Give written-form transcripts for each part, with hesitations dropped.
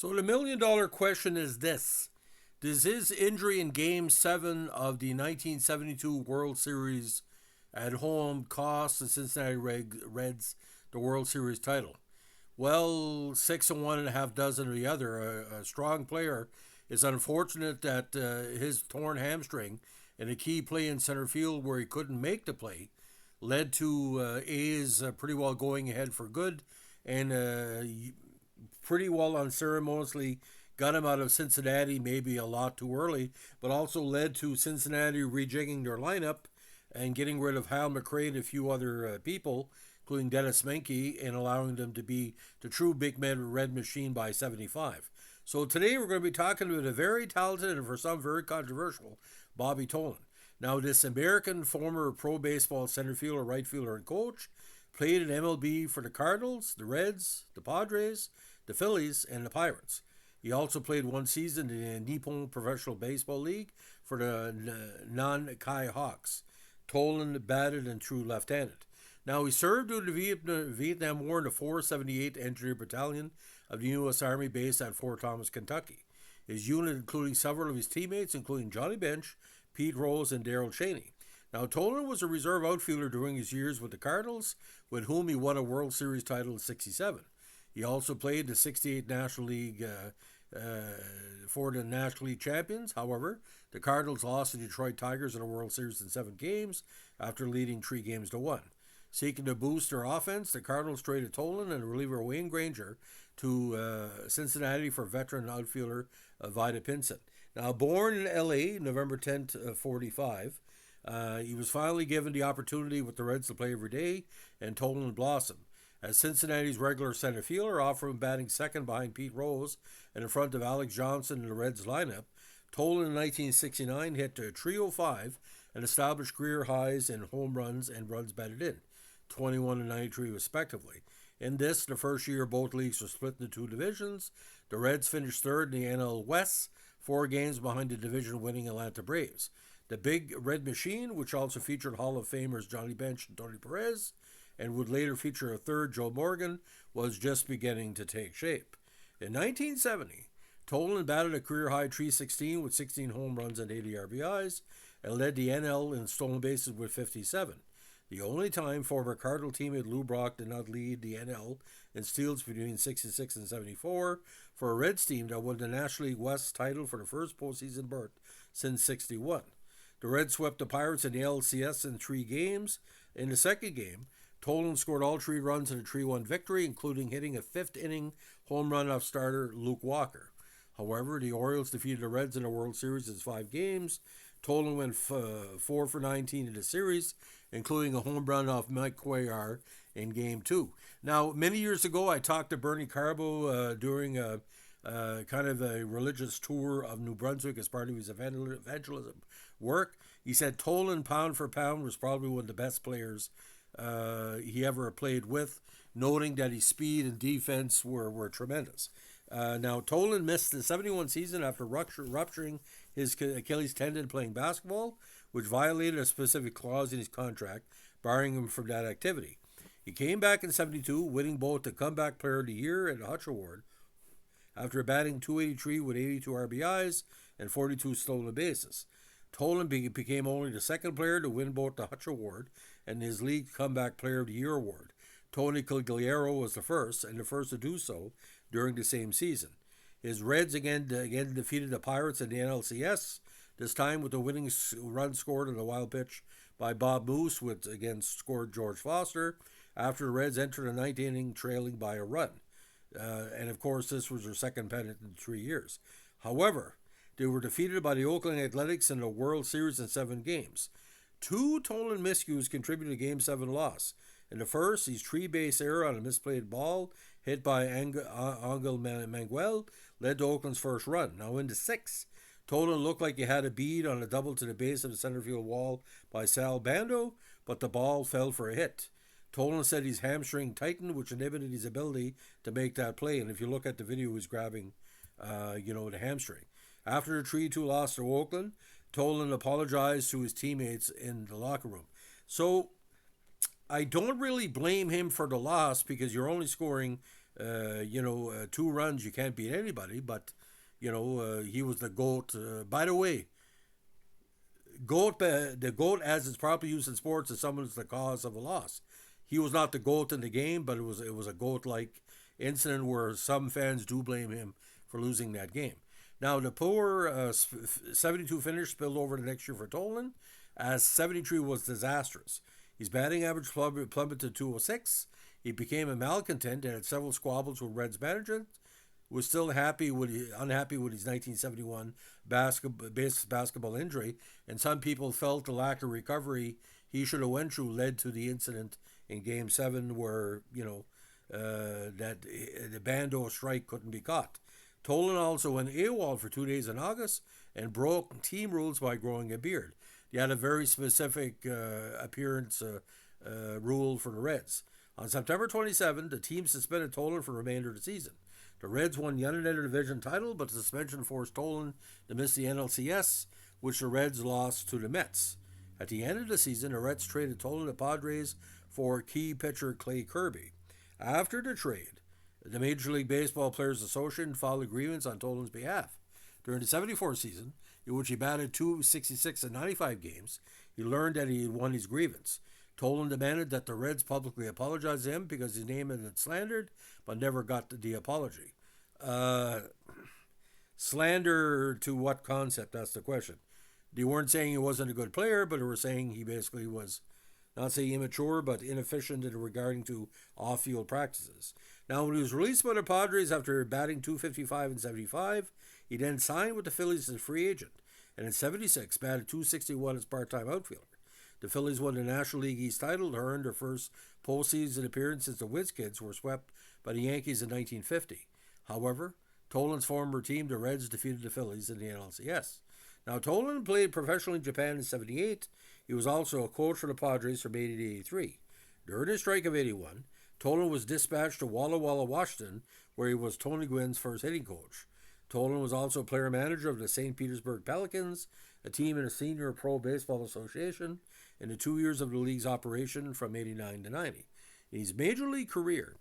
So the million dollar question is this. Does his injury in Game 7 of the 1972 World Series at home cost the Cincinnati Reds the World Series title? Well, six and one and a half dozen of the other. A strong player. It's unfortunate that his torn hamstring in a key play in center field where he couldn't make the play led to A's pretty well going ahead for good and pretty well unceremoniously got him out of Cincinnati, maybe a lot too early, but also led to Cincinnati rejigging their lineup and getting rid of Hal McRae and a few other people, including Dennis Menke, and allowing them to be the true big red machine by 75. So today we're going to be talking about a very talented and for some very controversial Bobby Tolan. Now, this American former pro baseball center fielder, right fielder, and coach played in MLB for the Cardinals, the Reds, the Padres, the Phillies, and the Pirates. He also played one season in the Nippon Professional Baseball League for the Nankai Hawks. Tolan batted and threw left-handed. Now, he served in the Vietnam War in the 478th Engineer Battalion of the U.S. Army based at Fort Thomas, Kentucky. His unit including several of his teammates, including Johnny Bench, Pete Rose, and Darrell Cheney. Now, Tolan was a reserve outfielder during his years with the Cardinals, with whom he won a World Series title in '67. He also played the '68 National League for the National League champions. However, the Cardinals lost to the Detroit Tigers in the World Series in 7 games after leading 3-1. Seeking to boost their offense, the Cardinals traded Tolan and reliever Wayne Granger to Cincinnati for veteran outfielder Vida Pinson. Now, born in L.A. November 10th, 45, he was finally given the opportunity with the Reds to play every day, and Tolan blossomed. As Cincinnati's regular center fielder, offering batting second behind Pete Rose and in front of Alex Johnson in the Reds lineup, Tolan in 1969 hit 305 and established career highs in home runs and runs batted in, 21 and 93 respectively. In this, the first year both leagues were split into 2 divisions. The Reds finished third in the NL West, 4 games behind the division-winning Atlanta Braves. The Big Red Machine, which also featured Hall of Famers Johnny Bench and Tony Perez, and would later feature a third, Joe Morgan, was just beginning to take shape. In 1970, Tolan batted a career-high 316 with 16 home runs and 80 RBIs, and led the NL in stolen bases with 57. The only time former Cardinal teammate Lou Brock did not lead the NL in steals between 66 and 74 for a Reds team that won the National League West title for the first postseason berth since 61. The Reds swept the Pirates in the LCS in 3 games. In the second game, Tolan scored all 3 runs in a 3-1 victory, including hitting a 5th-inning home run off starter Luke Walker. However, the Orioles defeated the Reds in the World Series in 5 games. Tolan went 4 for 19 in the series, including a home run off Mike Cuellar in Game 2. Now, many years ago, I talked to Bernie Carbo during a kind of a religious tour of New Brunswick as part of his evangelism work. He said Tolan, pound for pound, was probably one of the best players he ever played with, noting that his speed and defense were tremendous. Now, Tolan missed the 71 season after rupturing his Achilles tendon playing basketball, which violated a specific clause in his contract, barring him from that activity. He came back in 72, winning both the Comeback Player of the Year and the Hutch Award, after batting .283 with 82 RBIs and 42 stolen bases. Tolan became only the second player to win both the Hutch Award and his league Comeback Player of the Year award. Tony Cagliero was the first, and the first to do so during the same season. His Reds again defeated the Pirates in the NLCS, this time with the winning run scored on a wild pitch by Bob Moose, which again scored George Foster, after the Reds entered the 9th inning trailing by a run. And of course, this was their second pennant in 3 years. However, they were defeated by the Oakland Athletics in the World Series in 7 games. 2 Tolan miscues contributed to Game 7 loss. In the first, his 3-base error on a misplayed ball hit by Angel Manuel led to Oakland's first run. Now in the 6th, Tolan looked like he had a bead on a double to the base of the center field wall by Sal Bando, but the ball fell for a hit. Tolan said his hamstring tightened, which inhibited his ability to make that play. And if you look at the video, he's grabbing, the hamstring. After the 3-2 loss to Oakland, Tolan apologized to his teammates in the locker room. So I don't really blame him for the loss because you're only scoring 2 runs, you can't beat anybody, but, he was the GOAT. By the way, the GOAT, as it's properly used in sports, is someone who's the cause of a loss. He was not the GOAT in the game, but it was a GOAT-like incident where some fans do blame him for losing that game. Now, the poor 72 finish spilled over the next year for Tolan, as 73 was disastrous. His batting average plummeted to 206. He became a malcontent and had several squabbles with Reds management. Was still unhappy with his 1971 basketball injury, and some people felt the lack of recovery he should have went through led to the incident in Game 7 where, that the Bando strike couldn't be caught. Tolan also went AWOL for 2 days in August and broke team rules by growing a beard. He had a very specific appearance rule for the Reds. On September 27, the team suspended Tolan for the remainder of the season. The Reds won yet another division title, but the suspension forced Tolan to miss the NLCS, which the Reds lost to the Mets. At the end of the season, the Reds traded Tolan to Padres for key pitcher Clay Kirby. After the trade, the Major League Baseball Players Association filed a grievance on Tolan's behalf. During the 74 season, in which he batted 266 in 95 games, he learned that he had won his grievance. Tolan demanded that the Reds publicly apologize to him because his name had been slandered, but never got the apology. Slander to what concept? That's the question. They weren't saying he wasn't a good player, but they were saying he basically was, not saying immature, but inefficient in regarding to off-field practices. Now, when he was released by the Padres after batting 255 and 75, he then signed with the Phillies as a free agent, and in 76 batted 261 as part-time outfielder. The Phillies won the National League East title to earn their first postseason appearance since the Whiz Kids were swept by the Yankees in 1950. However, Tolan's former team, the Reds, defeated the Phillies in the NLCS. Now, Tolan played professionally in Japan in 78. He was also a coach for the Padres from 80 to 83. During his strike of 81, Tolan was dispatched to Walla Walla, Washington, where he was Tony Gwynn's first hitting coach. Tolan was also player-manager of the St. Petersburg Pelicans, a team in the Senior Pro Baseball Association, in the 2 years of the league's operation from 89 to 90. In his major league career,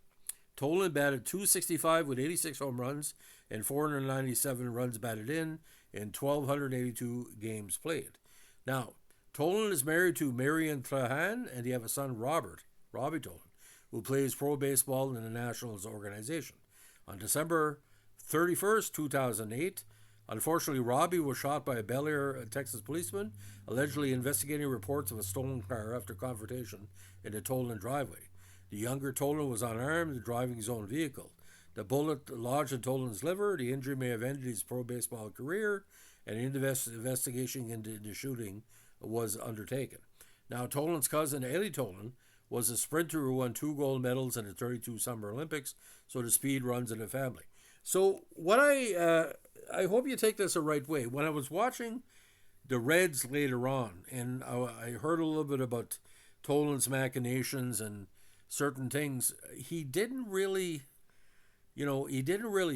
Tolan batted 265 with 86 home runs and 497 runs batted in 1,282 games played. Now, Tolan is married to Marian Trahan, and they have a son, Robbie Tolan, who plays pro baseball in the Nationals organization. On December 31st, 2008, unfortunately, Robbie was shot by a Bel Air, Texas policeman, allegedly investigating reports of a stolen car after confrontation in the Tolan driveway. The younger Tolan was unarmed and driving his own vehicle. The bullet lodged in Tolan's liver. The injury may have ended his pro baseball career, and an investigation into the shooting was undertaken. Now, Tolan's cousin, Eddie Tolan, was a sprinter who won 2 gold medals in the 32 Summer Olympics, so the speed runs in the family. So what I hope you take this the right way. When I was watching the Reds later on, and I heard a little bit about Tolan's machinations and certain things, he didn't really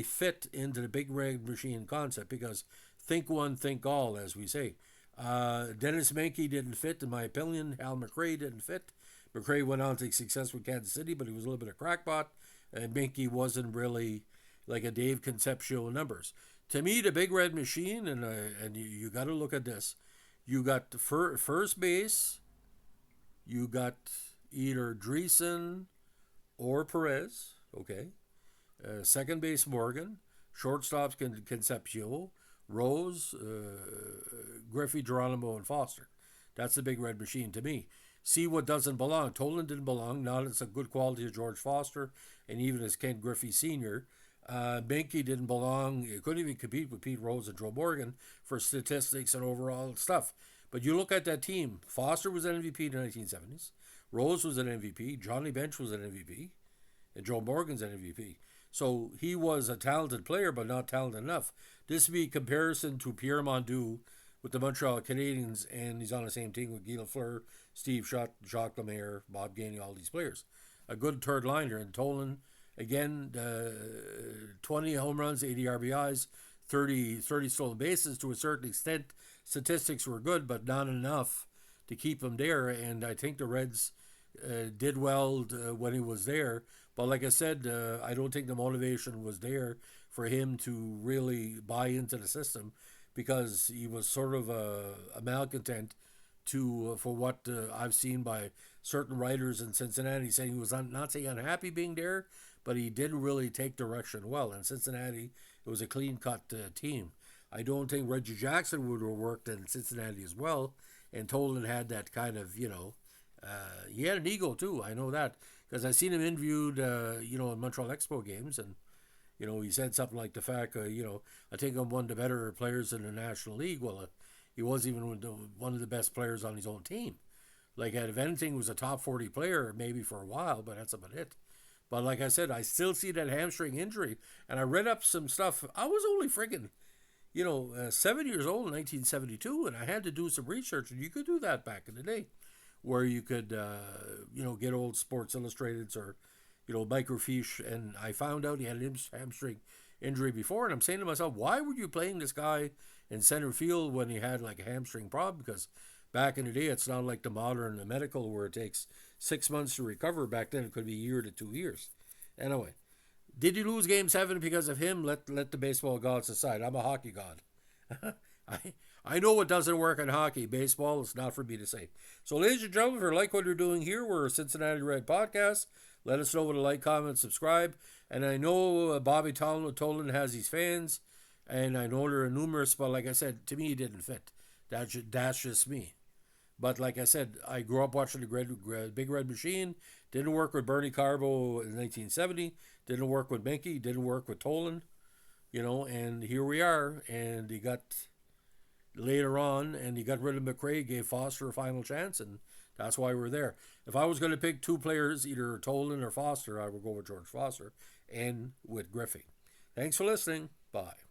fit into the big red machine concept because think one, think all, as we say. Dennis Menke didn't fit, in my opinion. Hal McRae didn't fit. McRae went on to success with Kansas City, but he was a little bit of crackpot. And Menke wasn't really like a Dave Concepcion numbers. To me, the big red machine, and you got to look at this. You got the first base. You got either Dreesen or Perez. Okay. Second base Morgan. Shortstops Concepcion. Rose, Griffey, Geronimo, and Foster. That's the big red machine to me. See what doesn't belong. Tolan didn't belong. Not as a good quality as George Foster and even as Ken Griffey Sr. Menke didn't belong. He couldn't even compete with Pete Rose and Joe Morgan for statistics and overall stuff. But you look at that team. Foster was an MVP in the 1970s. Rose was an MVP. Johnny Bench was an MVP. And Joe Morgan's an MVP. So he was a talented player, but not talented enough. This would be a comparison to Pierre Mondu with the Montreal Canadiens, and he's on the same team with Guy Lafleur, Steve Shutt, Jacques Lemaire, Bob Gainey, all these players. A good third liner. And Tolan, again, 20 home runs, 80 RBIs, 30 stolen bases. To a certain extent, statistics were good, but not enough to keep him there. And I think the Reds did well when he was there. But like I said, I don't think the motivation was there for him to really buy into the system because he was sort of a malcontent to for what I've seen by certain writers in Cincinnati saying he was not saying unhappy being there, but he didn't really take direction well. In Cincinnati, it was a clean cut team. I don't think Reggie Jackson would have worked in Cincinnati as well. And Tolan had that kind of, he had an ego too. I know that because I seen him interviewed, in Montreal Expo games, and he said something like the fact, I think I'm one of the better players in the National League. Well, he was even one of the best players on his own team. Like, if anything, he was a top 40 player maybe for a while, but that's about it. But like I said, I still see that hamstring injury, and I read up some stuff. I was only friggin', 7 years old in 1972, and I had to do some research, and you could do that back in the day, where you could, get old Sports Illustrateds or, microfiche, and I found out he had an hamstring injury before, and I'm saying to myself, why were you playing this guy in center field when he had like a hamstring problem? Because back in the day, it's not like the modern medical where it takes 6 months to recover. Back then, it could be a year to 2 years. Anyway, did you lose Game 7 because of him? Let the baseball gods decide. I'm a hockey god. I know what doesn't work in hockey. Baseball is not for me to say. So, ladies and gentlemen, if you like what you're doing here, we're a Cincinnati Red podcast. Let us know with a like, comment, subscribe. And I know Bobby Tolan has his fans, and I know there are numerous, but like I said, to me, it didn't fit. That's just me. But like I said, I grew up watching the Big Red Machine. Didn't work with Bernie Carbo in 1970. Didn't work with Menke. Didn't work with Tolan. And here we are. And he got later on, and he got rid of McRae, gave Foster a final chance, and that's why we're there. If I was going to pick two players, either Tolan or Foster, I would go with George Foster and with Griffey. Thanks for listening. Bye.